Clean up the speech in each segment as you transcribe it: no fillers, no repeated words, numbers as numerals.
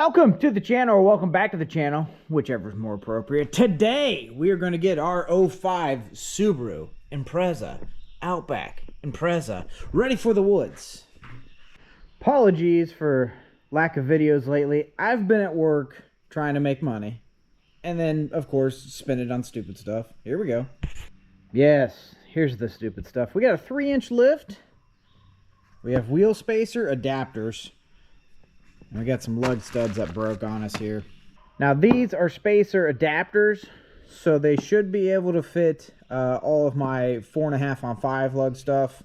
Welcome to the channel, or welcome back to the channel, whichever is more appropriate. Today, we are going to get our '05 Subaru Impreza Outback Impreza ready for the woods. Apologies for lack of videos lately. I've been at work trying to make money, and then, of course, spend it on stupid stuff. Here we go. Yes, here's the stupid stuff. We got a 3-inch lift. We have wheel spacer adapters. And we got some lug studs that broke on us here. Now these are spacer adapters, so they should be able to fit all of my 4.5 on 5 lug stuff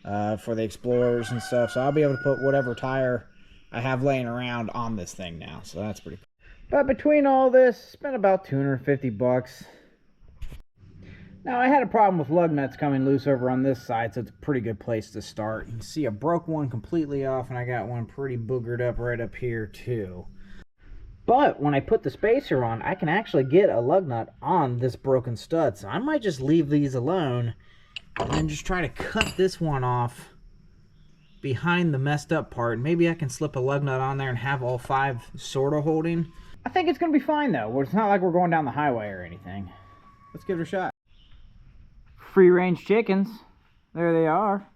for the Explorers and stuff. So I'll be able to put whatever tire I have laying around on this thing now. So that's pretty cool. But between all this, spent about 250 bucks. Now, I had a problem with lug nuts coming loose over on this side, so it's a pretty good place to start. You can see I broke one completely off, and I got one pretty boogered up right up here, too. But when I put the spacer on, I can actually get a lug nut on this broken stud, so I might just leave these alone and then just try to cut this one off behind the messed up part. Maybe I can slip a lug nut on there and have all 5 sort of holding. I think it's going to be fine, though. It's not like we're going down the highway or anything. Let's give it a shot. Free-range chickens. There they are.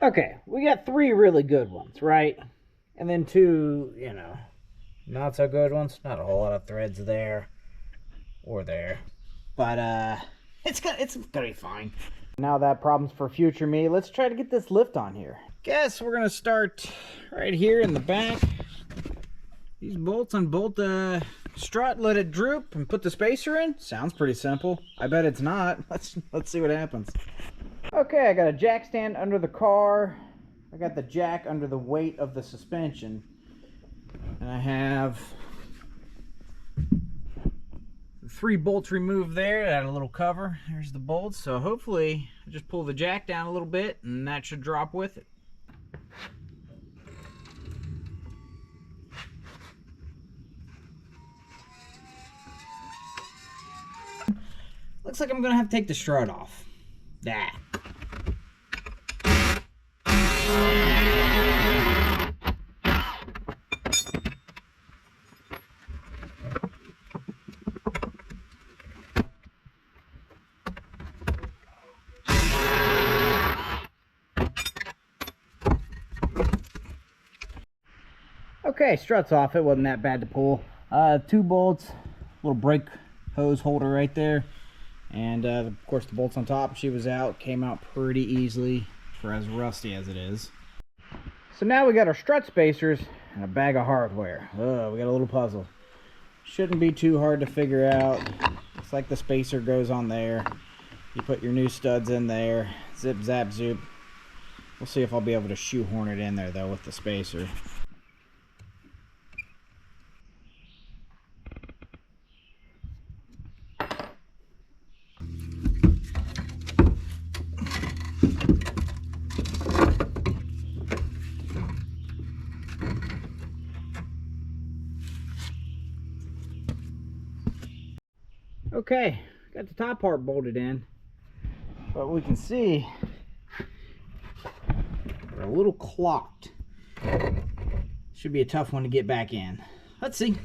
Okay, we got 3 really good ones, right? And then 2, not so good ones. Not a whole lot of threads there or there. But it's gonna be fine. Now that problem's for future me. Let's try to get this lift on here. Guess we're gonna start right here in the back. These bolts unbolt the strut, let it droop, and put the spacer in. Sounds pretty simple. I bet it's not. Let's see what happens. Okay, I got a jack stand under the car. I got the jack under the weight of the suspension. And I have 3 bolts removed there. Add a little cover. There's the bolts. So hopefully I just pull the jack down a little bit and that should drop with it. Looks like I'm gonna have to take the strut off. That. Okay, strut's off. It wasn't that bad to pull. 2 bolts, little brake hose holder right there. And of course the bolts on top, she was out, came out pretty easily for as rusty as it is. So now we got our strut spacers and a bag of hardware. Oh, we got a little puzzle. Shouldn't be too hard to figure out. Looks like the spacer goes on there. You put your new studs in there. Zip, zap, zoop. We'll see if I'll be able to shoehorn it in there though with the spacer. Okay, got the top part bolted in, but we can see we're a little clocked. Should be a tough one to get back in. Let's see.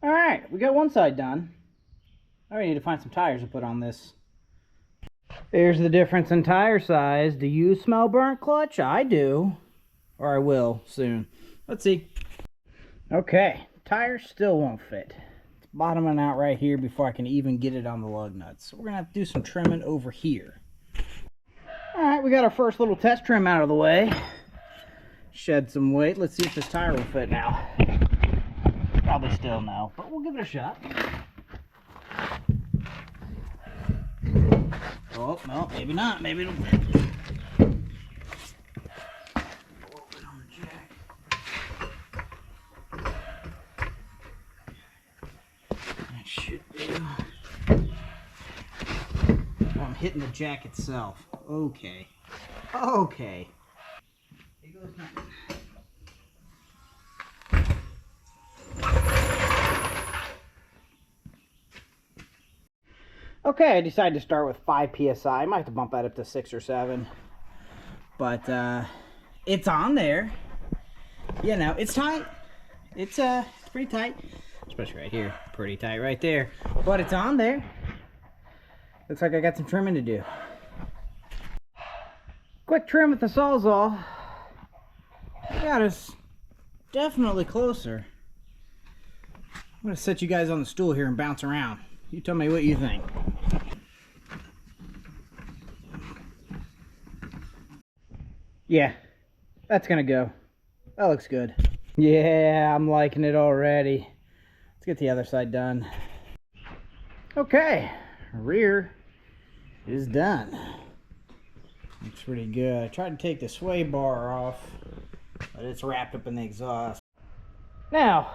Alright, we got one side done. Now we need to find some tires to put on this. There's the difference in tire size. Do you smell burnt clutch? I do. Or I will soon. Let's see. Okay, tires still won't fit. It's bottoming out right here before I can even get it on the lug nuts. So we're going to have to do some trimming over here. Alright, we got our first little test trim out of the way. Shed some weight. Let's see if this tire will fit now. Probably still no, but we'll give it a shot. Oh, no, maybe not. Maybe it'll fit. Open on the jack. That should do. Oh, I'm hitting the jack itself. Okay. Okay. Here goes nothing. Okay, I decided to start with 5 psi. I might have to bump that up to 6 or 7. But it's on there. You know, it's tight. It's pretty tight. Especially right here. Pretty tight right there. But it's on there. Looks like I got some trimming to do. Quick trim with the Sawzall. Got us definitely closer. I'm going to set you guys on the stool here and bounce around. You tell me what you think. Yeah, that's gonna go. That looks good. Yeah, I'm liking it already. Let's get the other side done. Okay, rear is done. Looks pretty good. I tried to take the sway bar off, but it's wrapped up in the exhaust. Now,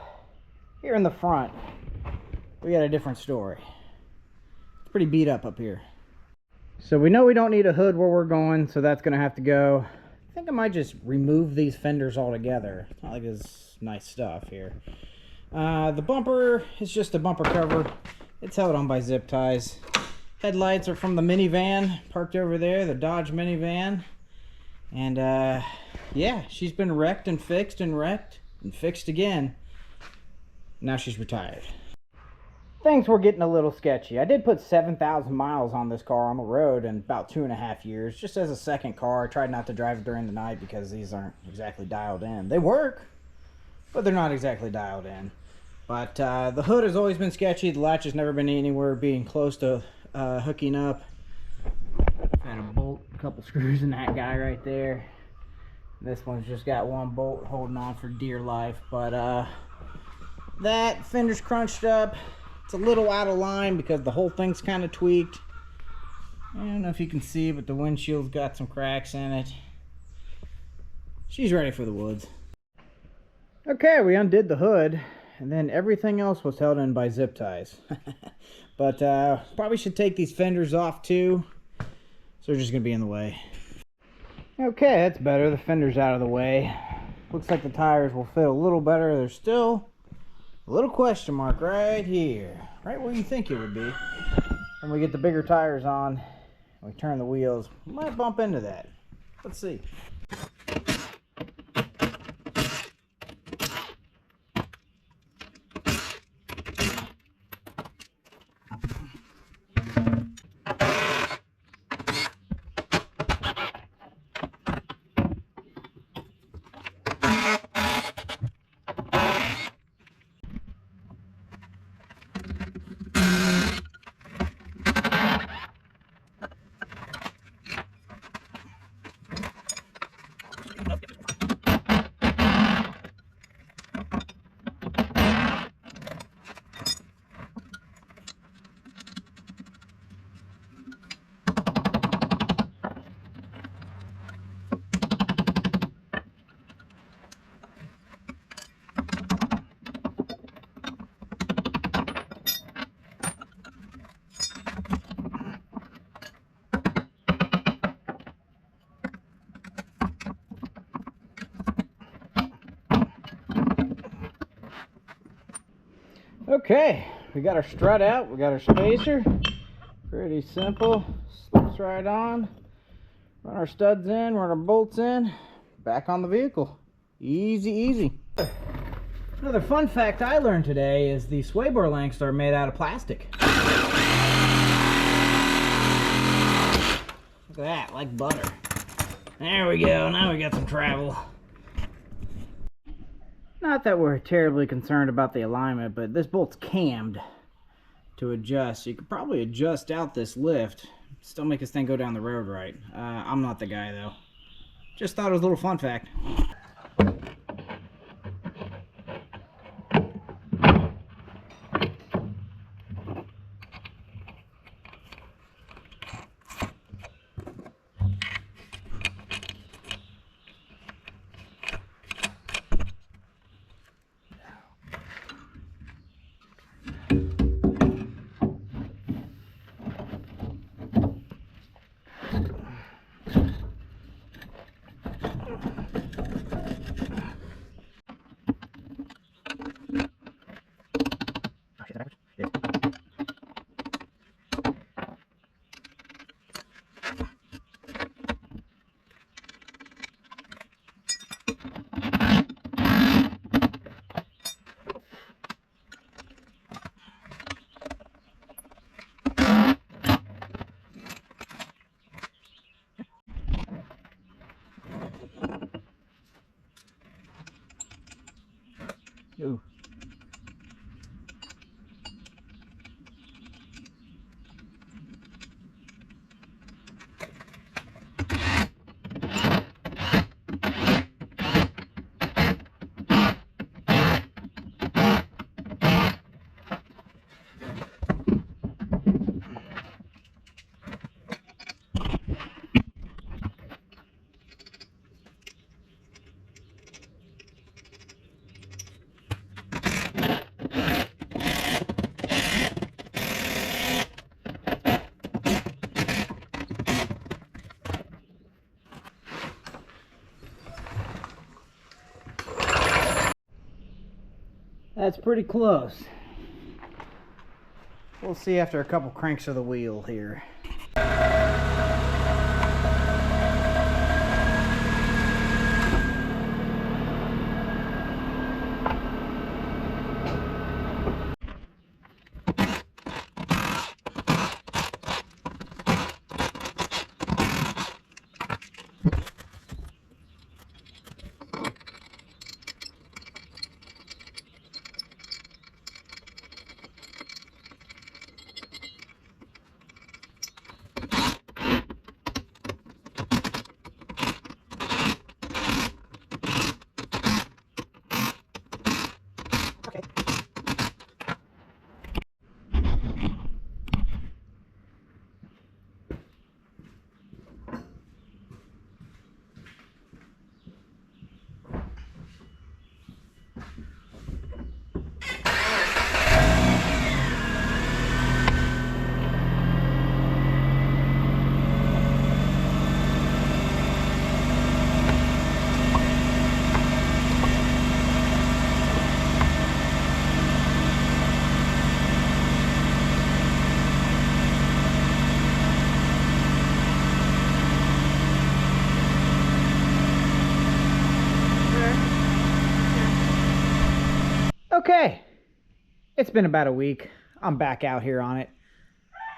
here in the front, we got a different story. It's pretty beat up here. So we know we don't need a hood where we're going, so that's gonna have to go. I think I might just remove these fenders altogether. It's not like it's nice stuff here. The bumper is just a bumper cover. It's held on by zip ties. Headlights are from the minivan parked over there, the Dodge minivan. And yeah, she's been wrecked and fixed and wrecked and fixed again. Now she's retired. Things were getting a little sketchy. I did put 7,000 miles on this car on the road in about 2.5 years, just as a second car. I tried not to drive it during the night because these aren't exactly dialed in. They work, but they're not exactly dialed in. But the hood has always been sketchy. The latch has never been anywhere being close to hooking up. Got a bolt, a couple screws in that guy right there. This one's just got one bolt holding on for dear life. But that fender's crunched up. It's a little out of line because the whole thing's kind of tweaked. I don't know if you can see, but the windshield's got some cracks in it. She's ready for the woods. Okay, we undid the hood, and then everything else was held in by zip ties. But probably should take these fenders off too, so they're just gonna be in the way. Okay, that's better. The fender's out of the way. Looks like the tires will fit a little better. There's still a little question mark right here, right where you think it would be. When we get the bigger tires on, we turn the wheels, we might bump into that. Let's see. Okay, we got our strut out, we got our spacer. Pretty simple, slips right on. Run our studs in, run our bolts in, back on the vehicle. Easy, easy. Another fun fact I learned today is the sway bar lengths are made out of plastic. Look at that, like butter. There we go, now we got some travel. Not that we're terribly concerned about the alignment, but this bolt's cammed to adjust. So you could probably adjust out this lift, still make this thing go down the road right. I'm not the guy though. Just thought it was a little fun fact. Ooh. That's pretty close. We'll see after a couple cranks of the wheel here. Okay, it's been about a week. I'm back out here on it.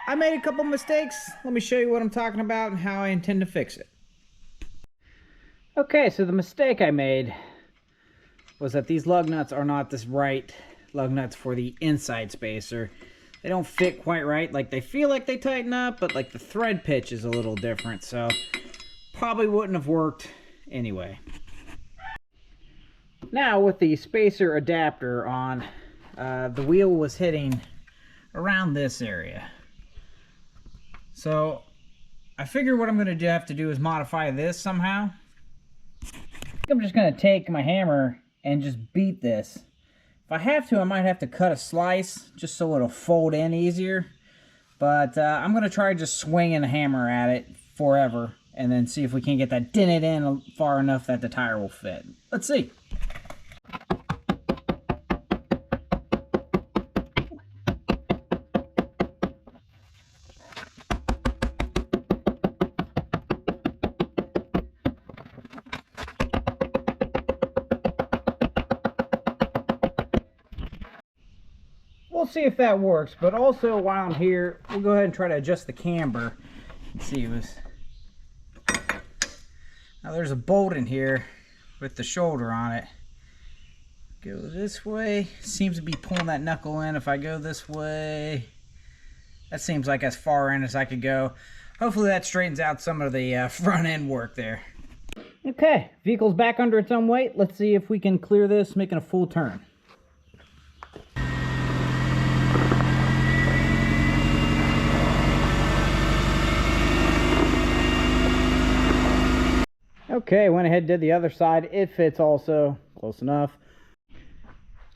I made a couple mistakes. Let me show you what I'm talking about and how I intend to fix it. Okay, so the mistake I made was that these lug nuts are not this right lug nuts for the inside spacer. They don't fit quite right. Like, they feel like they tighten up, but like the thread pitch is a little different, so probably wouldn't have worked anyway. Now with the spacer adapter on, the wheel was hitting around this area. So I figure what I'm going to have to do is modify this somehow. I'm just going to take my hammer and just beat this. If I have to, I might have to cut a slice just so it'll fold in easier. But I'm going to try just swinging a hammer at it forever and then see if we can get that dented in far enough that the tire will fit. Let's see. we'll see if that works. But also, while I'm here, we'll go ahead and try to adjust the camber. Let's see, now there's a bolt in here with the shoulder on it. Go this way. Seems to be pulling that knuckle in. If I go this way, that seems like as far in as I could go. Hopefully that straightens out some of the front end work there. Okay, vehicle's back under its own weight. Let's see if we can clear this making a full turn. Okay, went ahead and did the other side. It fits also. Close enough.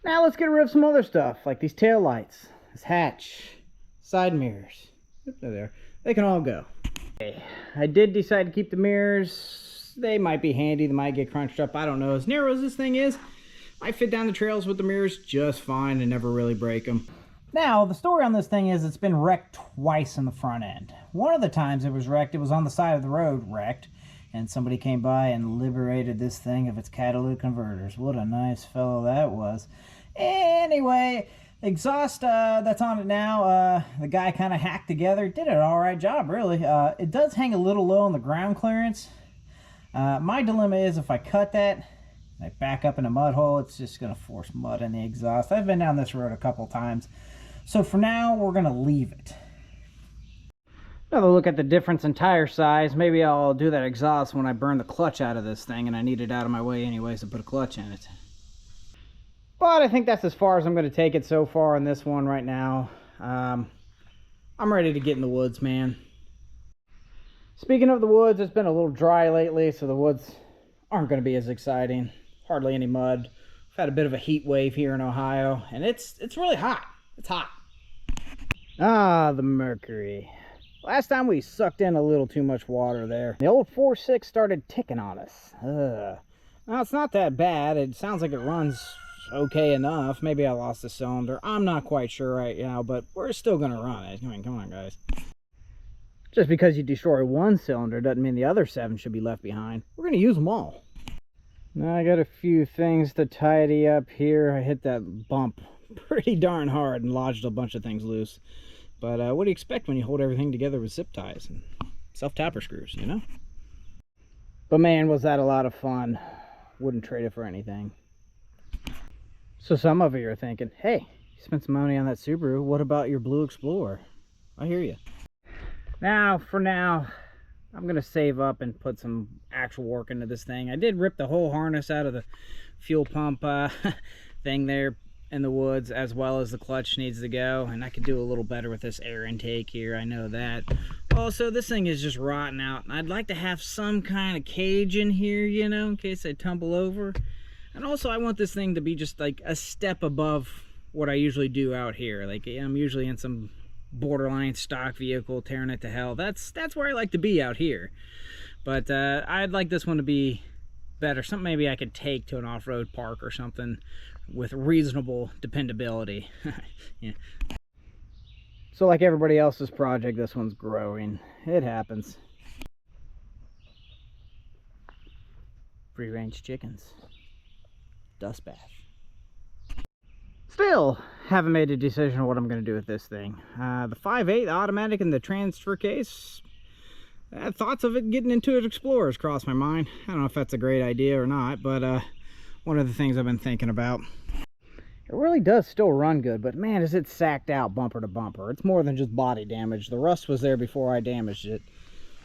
Now let's get rid of some other stuff, like these tail lights, this hatch, side mirrors. They're there. They can all go. Okay, I did decide to keep the mirrors. They might be handy. They might get crunched up. I don't know. As narrow as this thing is, I fit down the trails with the mirrors just fine and never really break them. Now, the story on this thing is it's been wrecked twice in the front end. One of the times it was wrecked, it was on the side of the road wrecked. And somebody came by and liberated this thing of its catalytic converters. What a nice fellow that was. Anyway, exhaust that's on it now, the guy kind of hacked together. Did an alright job, really. It does hang a little low on the ground clearance. My dilemma is if I cut that, I back up in a mud hole, it's just going to force mud in the exhaust. I've been down this road a couple times. So for now, we're going to leave it. Another look at the difference in tire size. Maybe I'll do that exhaust when I burn the clutch out of this thing, and I need it out of my way anyways to put a clutch in it. But I think that's as far as I'm going to take it so far in this one right now. I'm ready to get in the woods, man. Speaking of the woods, it's been a little dry lately, so the woods aren't going to be as exciting. Hardly any mud. We've had a bit of a heat wave here in Ohio, and it's really hot. It's hot. Ah, the mercury. Last time we sucked in a little too much water there. The old 4.6 started ticking on us. Now, it's not that bad. It sounds like it runs okay enough. Maybe I lost a cylinder. I'm not quite sure right now, but we're still going to run it. I mean, come on, guys. Just because you destroy one cylinder doesn't mean the other 7 should be left behind. We're going to use them all. Now, I got a few things to tidy up here. I hit that bump pretty darn hard and lodged a bunch of things loose. But what do you expect when you hold everything together with zip ties and self-tapper screws, you know? But man, was that a lot of fun. Wouldn't trade it for anything. So some of you are thinking, hey, you spent some money on that Subaru. What about your Blue Explorer? I hear you. Now, for now, I'm going to save up and put some actual work into this thing. I did rip the whole harness out of the fuel pump thing there in the woods, as well as the clutch needs to go, and I could do a little better with this air intake here. I know that. Also, this thing is just rotting out, and I'd like to have some kind of cage in here, you know, in case I tumble over. And also, I want this thing to be just like a step above what I usually do out here. Like, I'm usually in some borderline stock vehicle tearing it to hell. That's where I like to be out here. But I'd like this one to be better. Something maybe I could take to an off-road park or something with reasonable dependability. Yeah. So like everybody else's project, this one's growing. It happens. Free-range chickens. Dust bath. Still haven't made a decision on what I'm going to do with this thing. The 5.8 automatic in the transfer case, thoughts of it getting into an Explorers crossed my mind. I don't know if that's a great idea or not, but one of the things I've been thinking about. It really does still run good, but man, is it sacked out bumper to bumper. It's more than just body damage. The rust was there before I damaged it.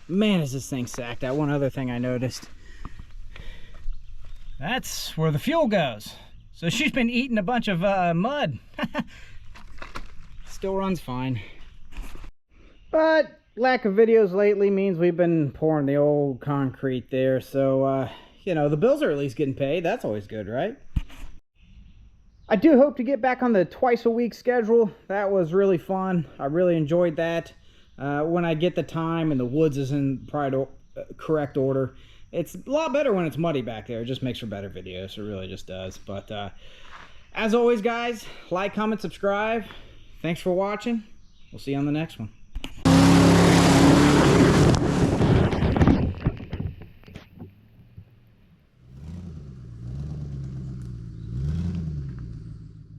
Man, is this thing sacked out. One other thing I noticed. That's where the fuel goes. So she's been eating a bunch of mud. Still runs fine. But lack of videos lately means we've been pouring the old concrete there. So, you know, the bills are at least getting paid. That's always good, right? I do hope to get back on the twice-a-week schedule. That was really fun. I really enjoyed that. When I get the time and the woods is in correct order. It's a lot better when it's muddy back there. It just makes for better videos. It really just does. But as always, guys, like, comment, subscribe. Thanks for watching. We'll see you on the next one.